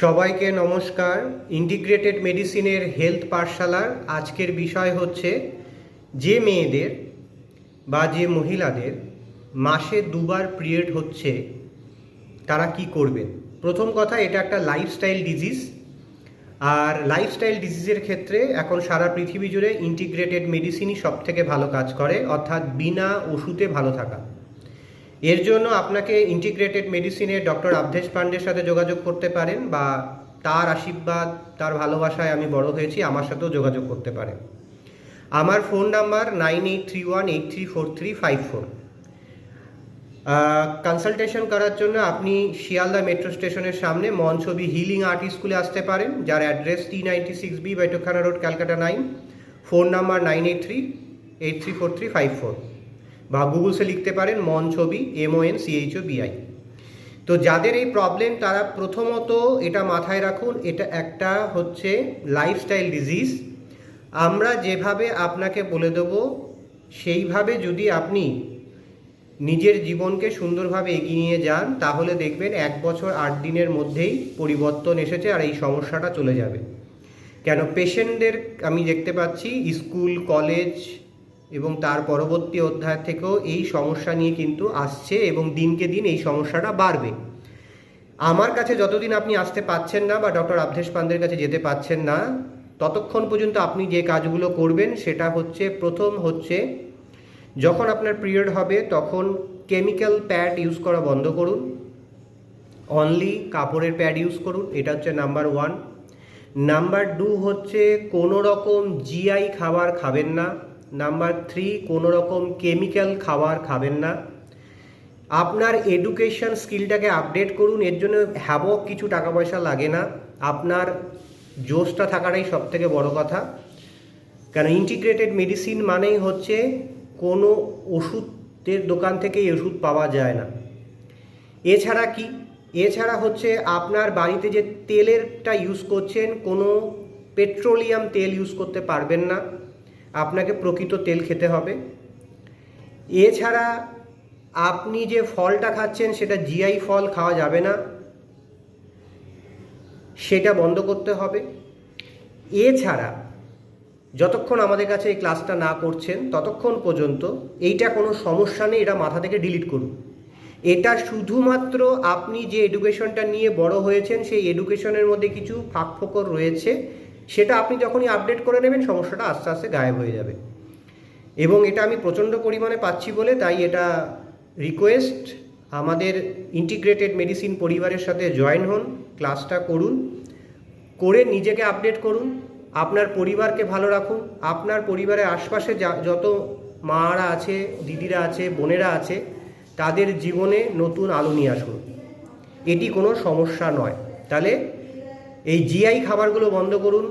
সবাইকে নমস্কার। ইন্টিগ্রেটেড মেডিসিনের হেলথ পাঠশালার আজকের বিষয় হচ্ছে যে মেয়েদের বা যে মহিলাদের মাসে দুবার পিরিয়ড হচ্ছে তারা কি করবেন। প্রথম কথা, এটা একটা লাইফস্টাইল ডিজিজ, আর লাইফস্টাইল ডিজিজের ক্ষেত্রে এখন সারা পৃথিবী জুড়ে ইন্টিগ্রেটেড মেডিসিনই সবথেকে ভালো কাজ করে, অর্থাৎ বিনা ওষুধে ভালো থাকা। এর জন্য আপনাকে ইন্টিগ্রেটেড মেডিসিনে ডক্টর আবধেশ পান্ডের সাথে যোগাযোগ করতে পারেন, বা তার আশীর্বাদ, তার ভালোবাসায় আমি বড় হয়েছি, আমার সাথেও যোগাযোগ করতে পারেন। আমার ফোন নাম্বার 9831834354। কনসালটেশন করার জন্য আপনি শিয়ালদা মেট্রো স্টেশনের সামনে মন ছবি হিলিং আর্ট স্কুলে আসতে পারেন, যার অ্যাড্রেস T96B বাইটোখানা রোড, ক্যালকাটা 9। ফোন নাম্বার 9838343554, বা গুগলসে লিখতে পারেন মন ছবি MONCHOBI। তো যাদের এই প্রবলেম তারা প্রথমত এটা মাথায় রাখুন, এটা একটা হচ্ছে লাইফস্টাইল ডিজিজ। আমরা যেভাবে আপনাকে বলে দেবো সেইভাবে যদি আপনি নিজের জীবনকে সুন্দরভাবে এগিয়ে নিয়ে যান, তাহলে দেখবেন 1 বছর 8 দিনের মধ্যেই পরিবর্তন এসেছে আর এই সমস্যাটা চলে যাবে। কেন, পেশেন্টদের আমি দেখতে পাচ্ছি স্কুল, কলেজ এবং তার পরবর্তী অধ্যায় থেকেও এই সমস্যা নিয়ে কিন্তু আসছে, এবং দিনকে দিন এই সমস্যাটা বাড়বে। আমার কাছে যতদিন আপনি আসতে পাচ্ছেন না বা ডক্টর আবধেশ পান্ডের কাছে যেতে পাচ্ছেন না, ততক্ষণ পর্যন্ত আপনি যে কাজগুলো করবেন সেটা হচ্ছে, প্রথম হচ্ছে যখন আপনার পিরিয়ড হবে তখন কেমিক্যাল প্যাড ইউজ করা বন্ধ করুন, অনলি কাপড়ের প্যাড ইউজ করুন। এটা হচ্ছে নাম্বার 1। নাম্বার 2 হচ্ছে কোনো রকম জিআই খাবার খাবেন না। নাম্বার 3, কোনো রকম কেমিক্যাল খাবার খাবেন না। আপনার এডুকেশন স্কিলটাকে আপডেট করুন, এর জন্য হ্যাবক কিছু টাকা পয়সা লাগে না, আপনার জোশটা থাকাটাই সবথেকে বড় কথা। কারণ ইন্টিগ্রেটেড মেডিসিন মানেই হচ্ছে কোনো ওষুধের দোকান থেকে এই ওষুধ পাওয়া যায় না। এছাড়া কি, এছাড়া হচ্ছে আপনার বাড়িতে যে তেলেরটা ইউজ করছেন, কোনো পেট্রোলিয়াম তেল ইউজ করতে পারবেন না, আপনাকে প্রকৃত তেল খেতে হবে। এছাড়া আপনি যে ফলটা খাচ্ছেন সেটা জিআই ফল খাওয়া যাবে না, সেটা বন্ধ করতে হবে। এছাড়া যতক্ষণ আমাদের কাছে এই ক্লাসটা না করছেন ততক্ষণ পর্যন্ত এইটা কোনো সমস্যা নেই, এটা মাথা থেকে ডিলিট করুন। এটা শুধুমাত্র আপনি যে এডুকেশনটা নিয়ে বড় হয়েছেন সেই এডুকেশনের মধ্যে কিছু ফাঁকফোকর রয়েছে, সেটা আপনি যখনই আপডেট করে নেবেন সমস্যাটা আস্তে আস্তে গায়েব হয়ে যাবে। এবং এটা আমি প্রচণ্ড পরিমাণে পাচ্ছি বলে তাই এটা রিকোয়েস্ট, আমাদের ইন্টিগ্রেটেড মেডিসিন পরিবারের সাথে জয়েন হন, ক্লাসটা করুন, করে নিজেকে আপডেট করুন, আপনার পরিবারকে ভালো রাখুন, আপনার পরিবারের আশপাশে যত মারা আছে, দিদিরা আছে, বোনেরা আছে, তাদের জীবনে নতুন আলো নিয়ে আসুন। এটি কোনো সমস্যা নয়। তাহলে এই জিআই খাবারগুলো বন্ধ করুন।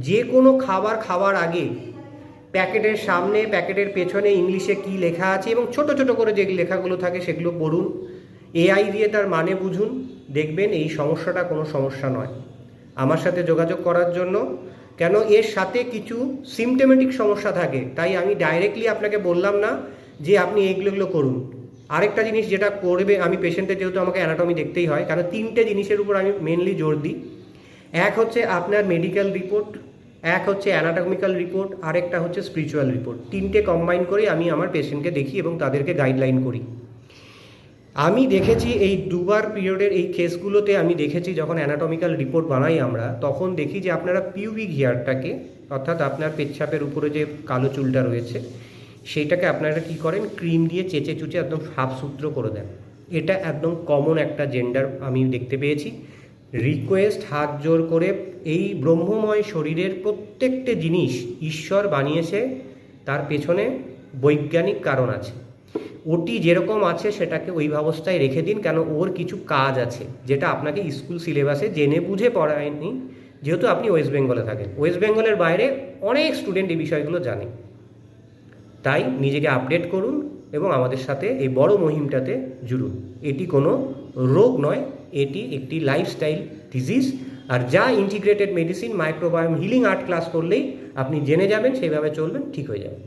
যে কোনো খাবার খাওয়ার আগে প্যাকেটের সামনে, প্যাকেটের পেছনে ইংলিশে কি লেখা আছে এবং ছোট ছোট করে যে লেখাগুলো থাকে সেগুলো পড়ুন, AI দিয়ে তার মানে বুঝুন, দেখবেন এই সমস্যাটা কোনো সমস্যা নয়। আমার সাথে যোগাযোগ করার জন্য, কেন এর সাথে কিছু সিমটোমেটিক সমস্যা থাকে, তাই আমি ডাইরেক্টলি আপনাকে বললাম না যে আপনি এইগুলো করুন। আরেকটা জিনিস যেটা করবে, আমি পেশেন্টের যেহেতু আমাকে অ্যানাটমি দেখতেই হয়, কারণ 3টে জিনিসের উপর আমি মেনলি জোর দিই। এক হচ্ছে আপনার মেডিকেল রিপোর্ট, এক হচ্ছে অ্যানাটমিক্যাল রিপোর্ট, আরেকটা হচ্ছে স্পিরিচুয়াল রিপোর্ট। 3টে কম্বাইন করে আমি আমার পেশেন্টকে দেখি এবং তাদেরকে গাইডলাইন করি। আমি দেখেছি এই 2বার পিরিয়ডের এই কেসগুলোতে, আমি দেখেছি যখন অ্যানাটমিক্যাল রিপোর্ট বানাই আমরা, তখন দেখি যে আপনারা পিউবিক হেয়ারটাকে, অর্থাৎ আপনার পেচ্ছাপের উপরে যে কালো চুলটা রয়েছে সেইটাকে আপনারা কী করেন, ক্রিম দিয়ে চেঁচে চুচে একদম সাফসুতরো করে দেন। এটা একদম কমন একটা জেন্ডার আমি দেখতে পেয়েছি। রিকোয়েস্ট, হাত জোর করে, এই ব্রহ্মময় শরীরের প্রত্যেকটা জিনিস ঈশ্বর বানিয়েছে, তার পেছনে বৈজ্ঞানিক কারণ আছে। ওটি যেরকম আছে সেটাকে ওই ব্যবস্থায় রেখে দিন, কেন ওর কিছু কাজ আছে যেটা আপনাকে স্কুল সিলেবাসে জেনে বুঝে পড়ায়নি, যেহেতু আপনি ওয়েস্ট বেঙ্গলে থাকেন। ওয়েস্ট বেঙ্গলের বাইরে অনেক স্টুডেন্ট এই বিষয়গুলো জানে। তাই নিজেকে আপডেট করুন এবং আমাদের সাথে এই বড় মুহিমটাতে জুড়ুন। এটি কোনো রোগ নয়, এটি একটি লাইফস্টাইল ডিজিজ। আর যা integrated medicine, microbiome, healing art class করলেই আপনি জেনে যাবেন, সেইভাবে চলবেন, ঠিক হয়ে যাবে।